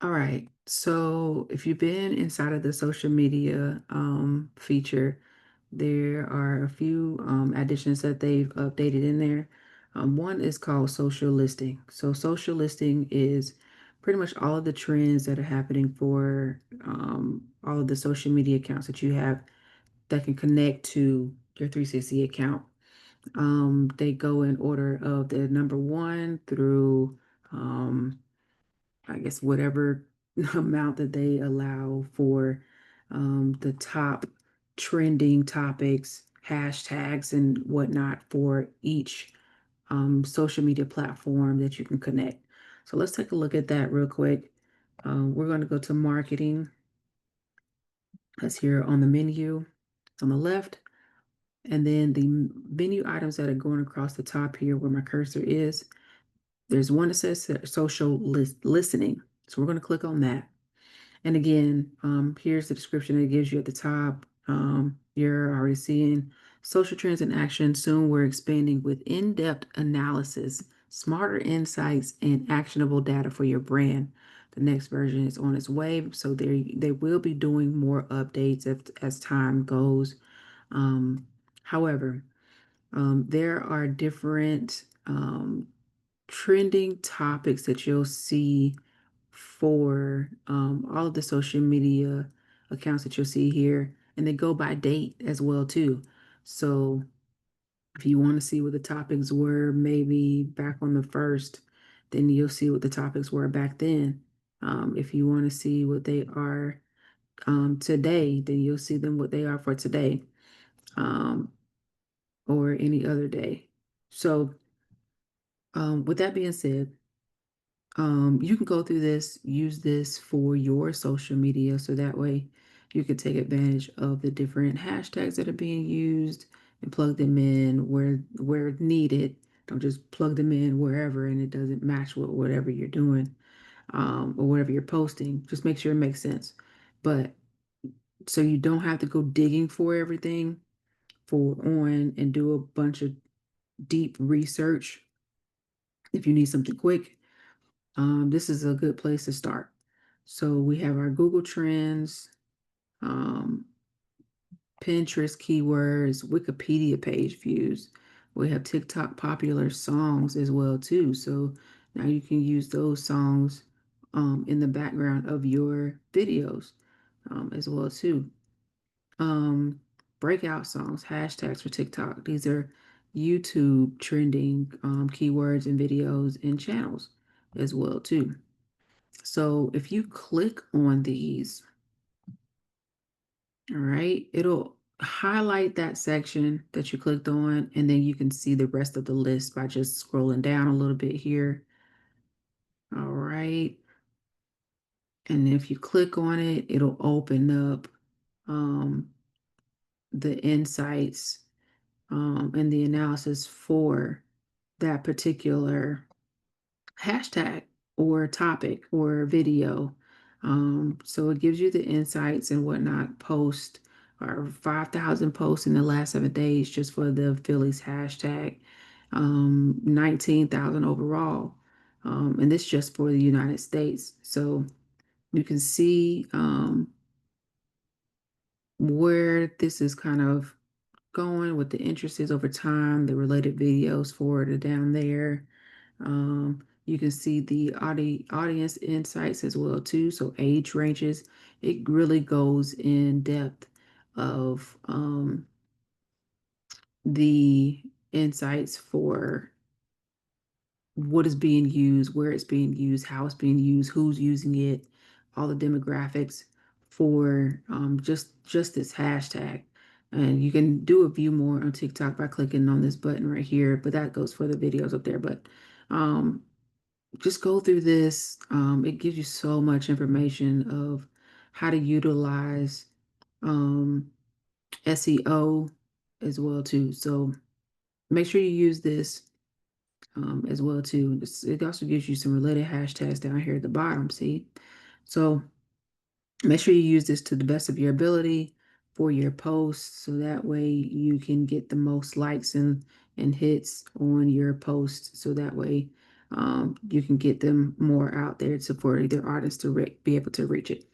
All right. So if you've been inside of the social media feature, there are a few additions that they've updated in there. One is called social listing. So social listing is pretty much all of the trends that are happening for all of the social media accounts that you have that can connect to your 360 account. They go in order of the number one through I guess whatever amount that they allow for the top trending topics, hashtags, and whatnot for each social media platform that you can connect. So let's take a look at that real quick. We're going to go to marketing. That's here on the menu on the left. And then the menu items that are going across the top here where my cursor is, there's one that says social listening. So we're going to click on that. And again, here's the description it gives you at the top. You're already seeing social trends in action. Soon we're expanding with in-depth analysis, smarter insights, and actionable data for your brand. The next version is on its way, so they will be doing more updates as time goes. Um, However, there are different trending topics that you'll see for all of the social media accounts that you'll see here, and they go by date as well too. So if you want to see what the topics were maybe back on the first, then you'll see what the topics were back then. If you want to see what they are today, then you'll see them what they are for today, um, or any other day. So with that being said, you can go through this, use this for your social media so that way you can take advantage of the different hashtags that are being used and plug them in where needed. Don't just plug them in wherever and it doesn't match with whatever you're doing or whatever you're posting. Just make sure it makes sense. But so you don't have to go digging for everything for on and do a bunch of deep research if you need something quick. This is a good place to start. So we have our Google Trends, um, Pinterest keywords, Wikipedia page views. We have TikTok popular songs as well too. So now you can use those songs in the background of your videos as well too. Um, Breakout songs, hashtags for TikTok. These are YouTube trending keywords and videos and channels as well too. So if you click on these, all right, it'll highlight that section that you clicked on, and then you can see the rest of the list by just scrolling down a little bit here. All right. And if you click on it, it'll open up um, the insights and the analysis for that particular hashtag or topic or video. So it gives you the insights and whatnot. Post or 5,000 posts in the last 7 days just for the Phillies hashtag, 19,000 overall. And this just for the United States. So you can see where this is kind of going, what the interest is over time, the related videos for it are down there. You can see the audience insights as well too. So age ranges, it really goes in depth of the insights for what is being used, where it's being used, how it's being used, who's using it, all the demographics for just this hashtag. And you can do a view more on TikTok by clicking on this button right here, but that goes for the videos up there. But um, just go through this. It gives you so much information of how to utilize um, SEO as well too. So make sure you use this as well too. It also gives you some related hashtags down here at the bottom. See, so make sure you use this to the best of your ability for your posts, so that way you can get the most likes and hits on your post. So that way you can get them more out there to for their artists to be able to reach it.